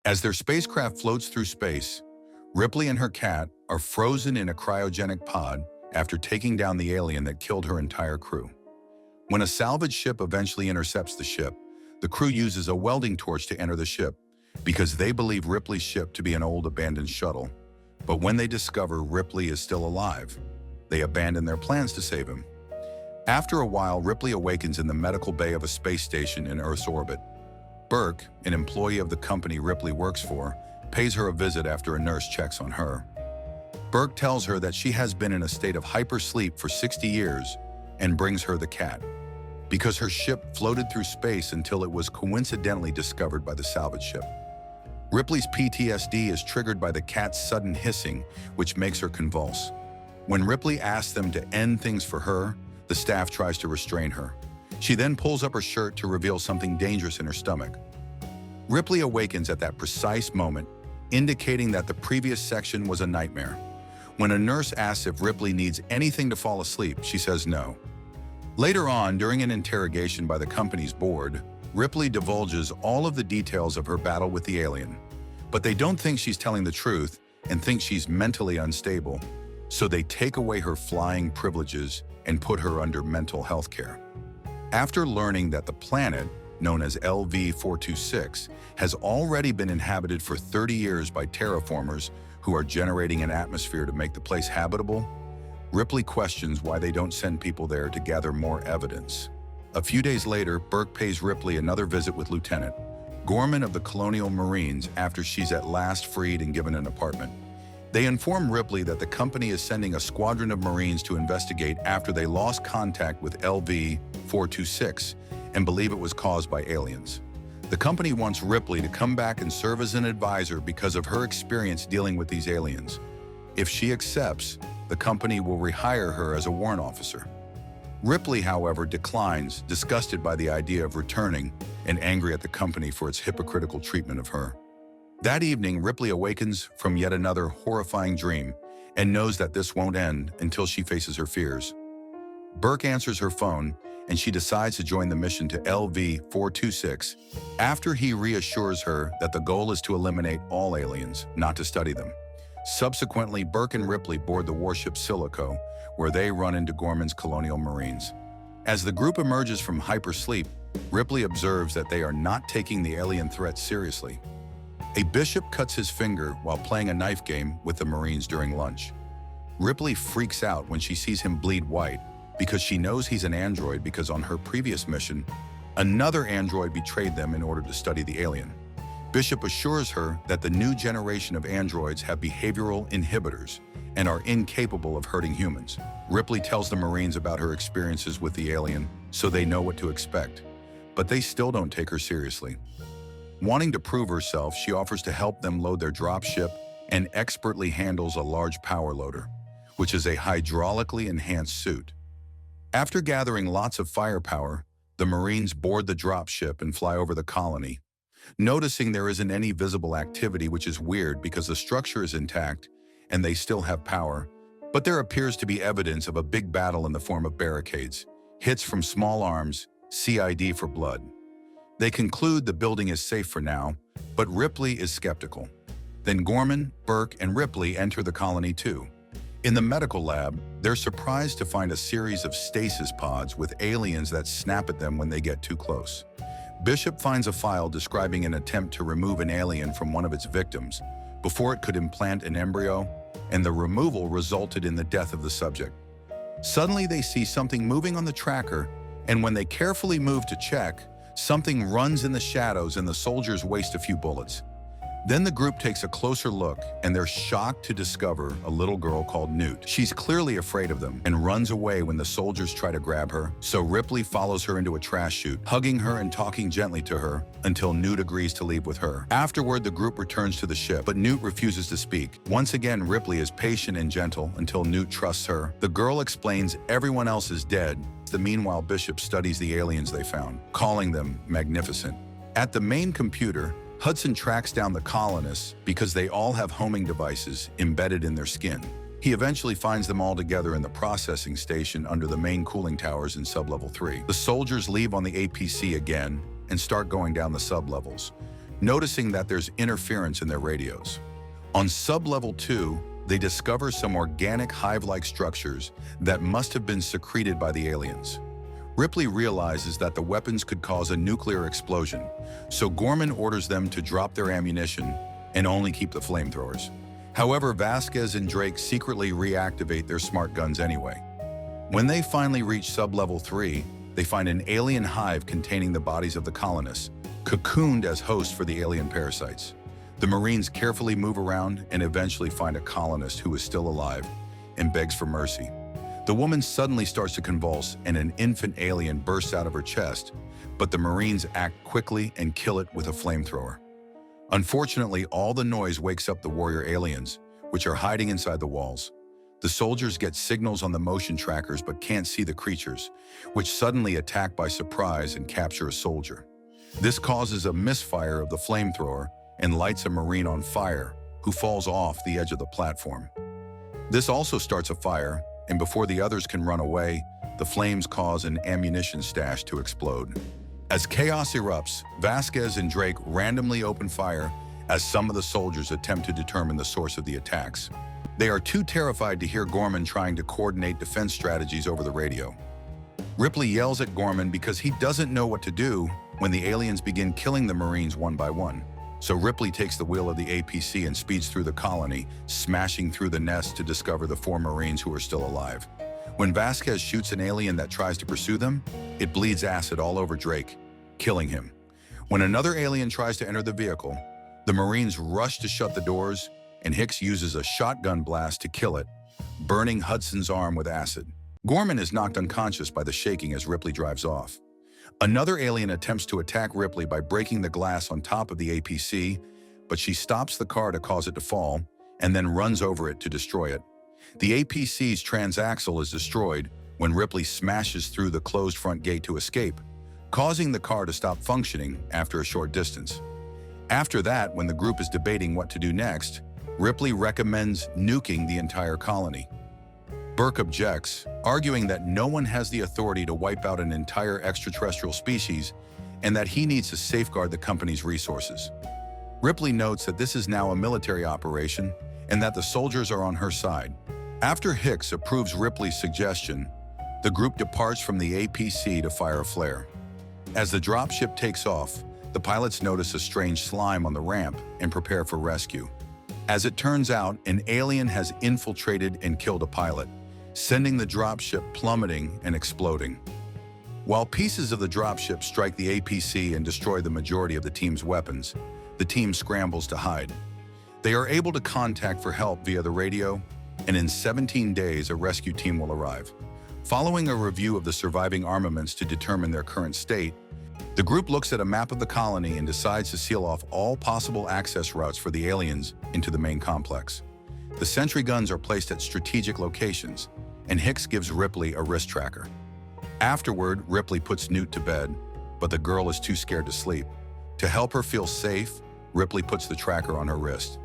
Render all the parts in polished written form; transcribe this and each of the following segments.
As their spacecraft floats through space, Ripley and her cat are frozen in a cryogenic pod after taking down the alien that killed her entire crew. When a salvage ship eventually intercepts the ship, the crew uses a welding torch to enter the ship because they believe Ripley's ship to be an old abandoned shuttle. But when they discover Ripley is still alive, they abandon their plans to save him. After a while, Ripley awakens in the medical bay of a space station in Earth's orbit. Burke, an employee of the company Ripley works for, pays her a visit after a nurse checks on her. Burke tells her that she has been in a state of hypersleep for 60 years and brings her the cat, because her ship floated through space until it was coincidentally discovered by the salvage ship. Ripley's PTSD is triggered by the cat's sudden hissing, which makes her convulse. When Ripley asks them to end things for her, the staff tries to restrain her. She then pulls up her shirt to reveal something dangerous in her stomach. Ripley awakens at that precise moment, indicating that the previous section was a nightmare. When a nurse asks if Ripley needs anything to fall asleep, she says no. Later on, during an interrogation by the company's board, Ripley divulges all of the details of her battle with the alien. But they don't think she's telling the truth and think she's mentally unstable, so they take away her flying privileges and put her under mental health care. After learning that the planet, known as LV-426, has already been inhabited for 30 years by terraformers who are generating an atmosphere to make the place habitable, Ripley questions why they don't send people there to gather more evidence. A few days later, Burke pays Ripley another visit with Lieutenant Gorman of the Colonial Marines after she's at last freed and given an apartment. They inform Ripley that the company is sending a squadron of Marines to investigate after they lost contact with LV-426 and believe it was caused by aliens. The company wants Ripley to come back and serve as an advisor because of her experience dealing with these aliens. If she accepts, the company will rehire her as a warrant officer. Ripley, however, declines, disgusted by the idea of returning and angry at the company for its hypocritical treatment of her. That evening, Ripley awakens from yet another horrifying dream and knows that this won't end until she faces her fears. Burke answers her phone, and she decides to join the mission to LV-426 after he reassures her that the goal is to eliminate all aliens, not to study them. Subsequently, Burke and Ripley board the warship Silico, where they run into Gorman's Colonial Marines. As the group emerges from hypersleep, Ripley observes that they are not taking the alien threat seriously. A bishop cuts his finger while playing a knife game with the Marines during lunch. Ripley freaks out when she sees him bleed white because she knows he's an android because on her previous mission, another android betrayed them in order to study the alien. Bishop assures her that the new generation of androids have behavioral inhibitors and are incapable of hurting humans. Ripley tells the Marines about her experiences with the alien so they know what to expect, but they still don't take her seriously. Wanting to prove herself, she offers to help them load their dropship and expertly handles a large power loader, which is a hydraulically enhanced suit. After gathering lots of firepower, the Marines board the dropship and fly over the colony, noticing there isn't any visible activity, which is weird because the structure is intact and they still have power, but there appears to be evidence of a big battle in the form of barricades, hits from small arms, CID for blood. They conclude the building is safe for now, but Ripley is skeptical. Then Gorman, Burke, and Ripley enter the colony too. In the medical lab, they're surprised to find a series of stasis pods with aliens that snap at them when they get too close. Bishop finds a file describing an attempt to remove an alien from one of its victims before it could implant an embryo, and the removal resulted in the death of the subject. Suddenly, they see something moving on the tracker, and when they carefully move to check, something runs in the shadows and the soldiers waste a few bullets. Then the group takes a closer look, and they're shocked to discover a little girl called Newt. She's clearly afraid of them and runs away when the soldiers try to grab her, so Ripley follows her into a trash chute, hugging her and talking gently to her until Newt agrees to leave with her. Afterward, the group returns to the ship, but Newt refuses to speak. Once again, Ripley is patient and gentle until Newt trusts her. The girl explains everyone else is dead. Meanwhile, Bishop studies the aliens they found, calling them magnificent. At the main computer, Hudson tracks down the colonists because they all have homing devices embedded in their skin. He eventually finds them all together in the processing station under the main cooling towers in sublevel 3. The soldiers leave on the APC again and start going down the sublevels. noticing that there's interference in their radios. On sub-level 2, they discover some organic hive-like structures that must have been secreted by the aliens. Ripley realizes that the weapons could cause a nuclear explosion, so Gorman orders them to drop their ammunition and only keep the flamethrowers. However, Vasquez and Drake secretly reactivate their smart guns anyway. When they finally reach sub-level 3, they find an alien hive containing the bodies of the colonists, cocooned as hosts for the alien parasites. The Marines carefully move around and eventually find a colonist who is still alive and begs for mercy. The woman suddenly starts to convulse and an infant alien bursts out of her chest, but the Marines act quickly and kill it with a flamethrower. Unfortunately, all the noise wakes up the warrior aliens, which are hiding inside the walls. The soldiers get signals on the motion trackers but can't see the creatures, which suddenly attack by surprise and capture a soldier. This causes a misfire of the flamethrower and lights a Marine on fire, who falls off the edge of the platform. This also starts a fire, and before the others can run away, the flames cause an ammunition stash to explode. As chaos erupts, Vasquez and Drake randomly open fire as some of the soldiers attempt to determine the source of the attacks. They are too terrified to hear Gorman trying to coordinate defense strategies over the radio. Ripley yells at Gorman because he doesn't know what to do when the aliens begin killing the Marines one by one. So Ripley takes the wheel of the APC and speeds through the colony, smashing through the nest to discover the 4 Marines who are still alive. When Vasquez shoots an alien that tries to pursue them, it bleeds acid all over Drake, killing him. When another alien tries to enter the vehicle, the Marines rush to shut the doors, and Hicks uses a shotgun blast to kill it, burning Hudson's arm with acid. Gorman is knocked unconscious by the shaking as Ripley drives off. Another alien attempts to attack Ripley by breaking the glass on top of the APC, but she stops the car to cause it to fall and then runs over it to destroy it. The APC's transaxle is destroyed when Ripley smashes through the closed front gate to escape, causing the car to stop functioning after a short distance. After that, when the group is debating what to do next, Ripley recommends nuking the entire colony. Burke objects, arguing that no one has the authority to wipe out an entire extraterrestrial species and that he needs to safeguard the company's resources. Ripley notes that this is now a military operation and that the soldiers are on her side. After Hicks approves Ripley's suggestion, the group departs from the APC to fire a flare. As the dropship takes off, the pilots notice a strange slime on the ramp and prepare for rescue. As it turns out, an alien has infiltrated and killed a pilot, sending the dropship plummeting and exploding. While pieces of the dropship strike the APC and destroy the majority of the team's weapons, the team scrambles to hide. They are able to contact for help via the radio, and in 17 days a rescue team will arrive. Following a review of the surviving armaments to determine their current state, the group looks at a map of the colony and decides to seal off all possible access routes for the aliens into the main complex. The sentry guns are placed at strategic locations, and Hicks gives Ripley a wrist tracker. Afterward, Ripley puts Newt to bed, but the girl is too scared to sleep. To help her feel safe, Ripley puts the tracker on her wrist.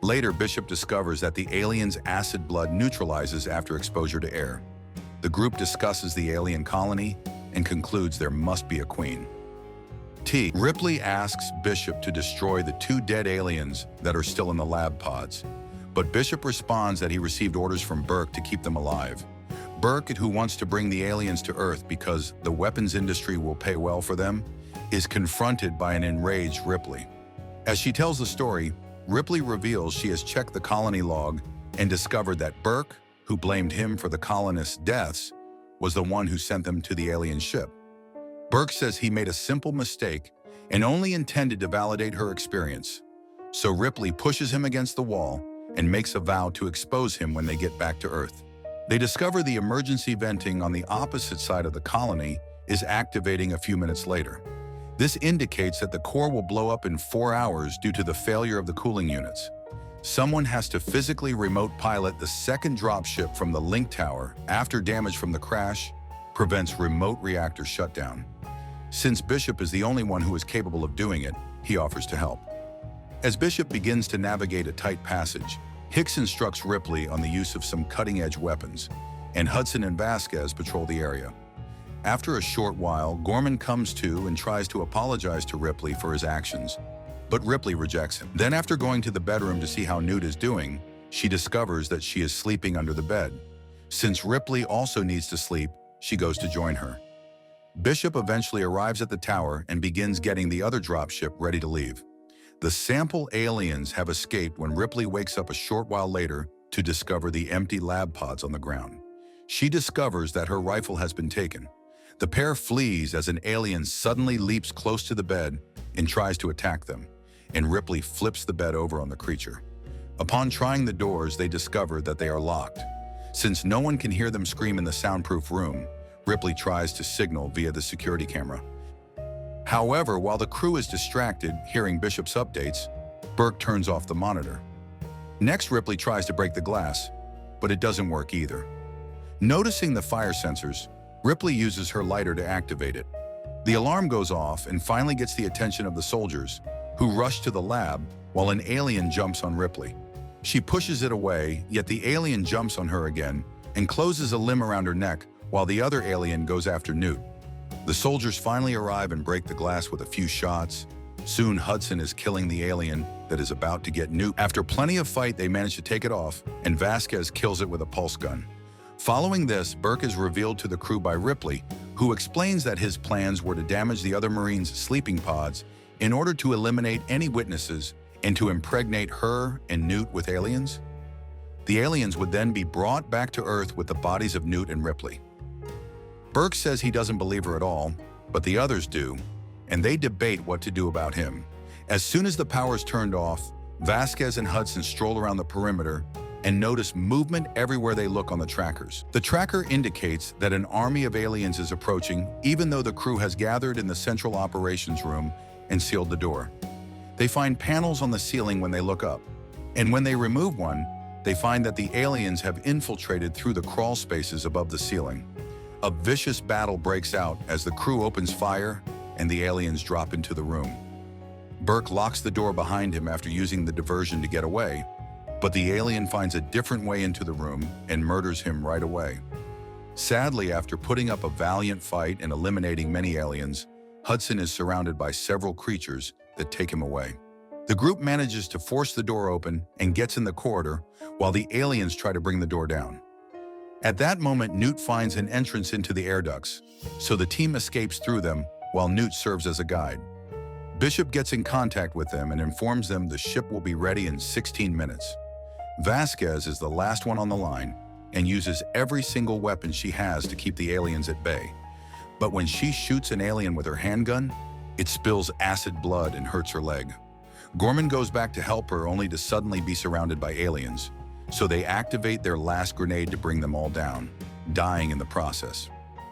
Later, Bishop discovers that the alien's acid blood neutralizes after exposure to air. The group discusses the alien colony and concludes there must be a queen. Ripley asks Bishop to destroy the 2 dead aliens that are still in the lab pods, but Bishop responds that he received orders from Burke to keep them alive. Burke, who wants to bring the aliens to Earth because the weapons industry will pay well for them, is confronted by an enraged Ripley. As she tells the story, Ripley reveals she has checked the colony log and discovered that Burke, who blamed him for the colonists' deaths, was the one who sent them to the alien ship. Burke says he made a simple mistake and only intended to validate her experience. So Ripley pushes him against the wall and makes a vow to expose him when they get back to Earth. They discover the emergency venting on the opposite side of the colony is activating a few minutes later. This indicates that the core will blow up in 4 hours due to the failure of the cooling units. Someone has to physically remote pilot the second dropship from the link tower after damage from the crash prevents remote reactor shutdown. Since Bishop is the only one who is capable of doing it, he offers to help. As Bishop begins to navigate a tight passage, Hicks instructs Ripley on the use of some cutting-edge weapons, and Hudson and Vasquez patrol the area. After a short while, Gorman comes to and tries to apologize to Ripley for his actions, but Ripley rejects him. Then after going to the bedroom to see how Newt is doing, she discovers that she is sleeping under the bed. Since Ripley also needs to sleep, she goes to join her. Bishop eventually arrives at the tower and begins getting the other dropship ready to leave. The sample aliens have escaped when Ripley wakes up a short while later to discover the empty lab pods on the ground. She discovers that her rifle has been taken. The pair flees as an alien suddenly leaps close to the bed and tries to attack them, and Ripley flips the bed over on the creature. Upon trying the doors, they discover that they are locked. Since no one can hear them scream in the soundproof room, Ripley tries to signal via the security camera. However, while the crew is distracted, hearing Bishop's updates, Burke turns off the monitor. Next, Ripley tries to break the glass, but it doesn't work either. Noticing the fire sensors, Ripley uses her lighter to activate it. The alarm goes off and finally gets the attention of the soldiers, who rush to the lab while an alien jumps on Ripley. She pushes it away, yet the alien jumps on her again and closes a limb around her neck while the other alien goes after Newt. The soldiers finally arrive and break the glass with a few shots. Soon Hudson is killing the alien that is about to get Newt. After plenty of fight, they manage to take it off, and Vasquez kills it with a pulse gun. Following this, Burke is revealed to the crew by Ripley, who explains that his plans were to damage the other Marines' sleeping pods in order to eliminate any witnesses and to impregnate her and Newt with aliens. The aliens would then be brought back to Earth with the bodies of Newt and Ripley. Burke says he doesn't believe her at all, but the others do, and they debate what to do about him. As soon as the power's turned off, Vasquez and Hudson stroll around the perimeter and notice movement everywhere they look on the trackers. The tracker indicates that an army of aliens is approaching, even though the crew has gathered in the central operations room and sealed the door. They find panels on the ceiling when they look up, and when they remove one, they find that the aliens have infiltrated through the crawl spaces above the ceiling. A vicious battle breaks out as the crew opens fire and the aliens drop into the room. Burke locks the door behind him after using the diversion to get away, but the alien finds a different way into the room and murders him right away. Sadly, after putting up a valiant fight and eliminating many aliens, Hudson is surrounded by several creatures that take him away. The group manages to force the door open and gets in the corridor while the aliens try to bring the door down. At that moment, Newt finds an entrance into the air ducts, so the team escapes through them while Newt serves as a guide. Bishop gets in contact with them and informs them the ship will be ready in 16 minutes. Vasquez is the last one on the line and uses every single weapon she has to keep the aliens at bay. But when she shoots an alien with her handgun, it spills acid blood and hurts her leg. Gorman goes back to help her only to suddenly be surrounded by aliens, so they activate their last grenade to bring them all down, dying in the process.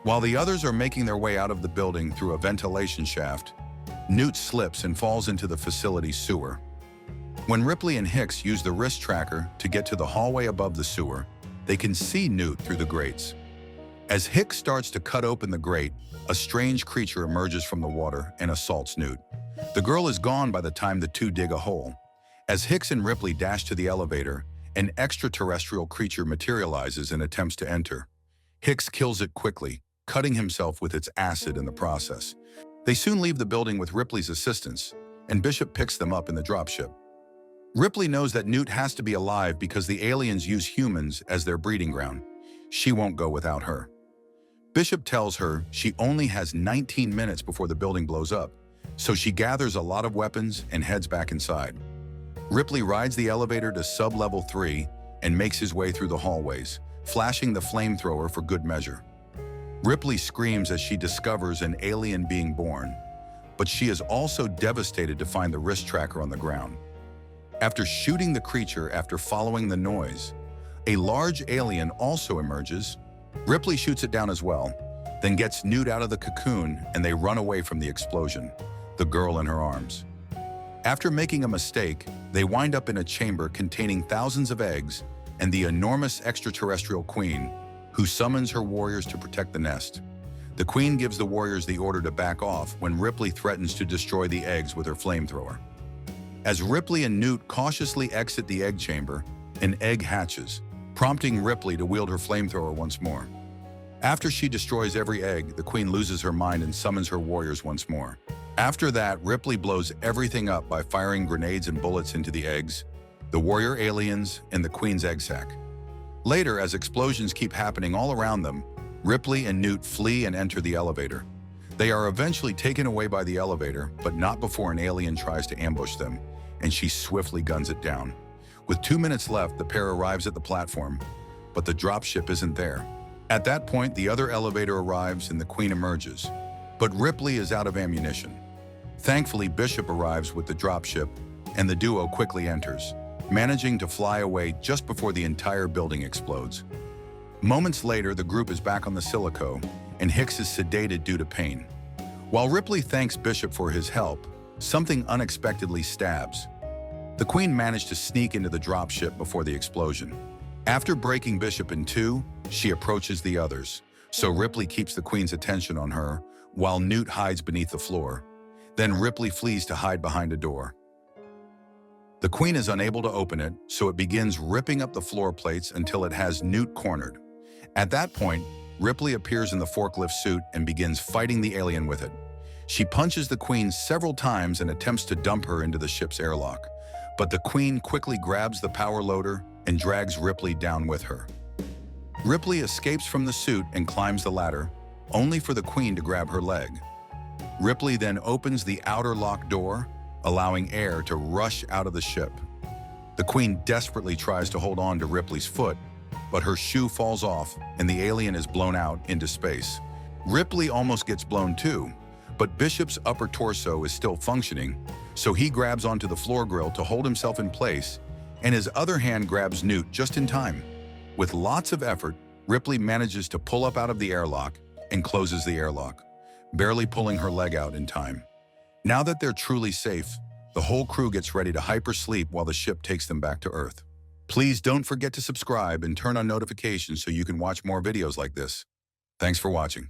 While the others are making their way out of the building through a ventilation shaft, Newt slips and falls into the facility's sewer. When Ripley and Hicks use the wrist tracker to get to the hallway above the sewer, they can see Newt through the grates. As Hicks starts to cut open the grate, a strange creature emerges from the water and assaults Newt. The girl is gone by the time the two dig a hole. As Hicks and Ripley dash to the elevator, an extraterrestrial creature materializes and attempts to enter. Hicks kills it quickly, cutting himself with its acid in the process. They soon leave the building with Ripley's assistance, and Bishop picks them up in the dropship. Ripley knows that Newt has to be alive because the aliens use humans as their breeding ground. She won't go without her. Bishop tells her she only has 19 minutes before the building blows up, so she gathers a lot of weapons and heads back inside. Ripley rides the elevator to sub-level 3 and makes his way through the hallways, flashing the flamethrower for good measure. Ripley screams as she discovers an alien being born, but she is also devastated to find the wrist tracker on the ground. After shooting the creature after following the noise, a large alien also emerges. Ripley shoots it down as well, then gets Newt out of the cocoon and they run away from the explosion, the girl in her arms. After making a mistake, they wind up in a chamber containing thousands of eggs and the enormous extraterrestrial queen, who summons her warriors to protect the nest. The queen gives the warriors the order to back off when Ripley threatens to destroy the eggs with her flamethrower. As Ripley and Newt cautiously exit the egg chamber, an egg hatches, prompting Ripley to wield her flamethrower once more. After she destroys every egg, the queen loses her mind and summons her warriors once more. After that, Ripley blows everything up by firing grenades and bullets into the eggs, the warrior aliens, and the Queen's egg sac. Later, as explosions keep happening all around them, Ripley and Newt flee and enter the elevator. They are eventually taken away by the elevator, but not before an alien tries to ambush them, and she swiftly guns it down. With 2 minutes left, the pair arrives at the platform, but the dropship isn't there. At that point, the other elevator arrives and the Queen emerges, but Ripley is out of ammunition. Thankfully, Bishop arrives with the dropship, and the duo quickly enters, managing to fly away just before the entire building explodes. Moments later, the group is back on the Silico, and Hicks is sedated due to pain. While Ripley thanks Bishop for his help, something unexpectedly stabs. The Queen managed to sneak into the dropship before the explosion. After breaking Bishop in two, she approaches the others, so Ripley keeps the Queen's attention on her, while Newt hides beneath the floor. Then Ripley flees to hide behind a door. The Queen is unable to open it, so it begins ripping up the floor plates until it has Newt cornered. At that point, Ripley appears in the forklift suit and begins fighting the alien with it. She punches the Queen several times and attempts to dump her into the ship's airlock, but the Queen quickly grabs the power loader and drags Ripley down with her. Ripley escapes from the suit and climbs the ladder, only for the Queen to grab her leg. Ripley then opens the outer lock door, allowing air to rush out of the ship. The Queen desperately tries to hold on to Ripley's foot, but her shoe falls off and the alien is blown out into space. Ripley almost gets blown too, but Bishop's upper torso is still functioning, so he grabs onto the floor grill to hold himself in place, and his other hand grabs Newt just in time. With lots of effort, Ripley manages to pull up out of the airlock and closes the airlock, barely pulling her leg out in time. Now that they're truly safe, the whole crew gets ready to hypersleep while the ship takes them back to Earth. Please don't forget to subscribe and turn on notifications so you can watch more videos like this. Thanks for watching.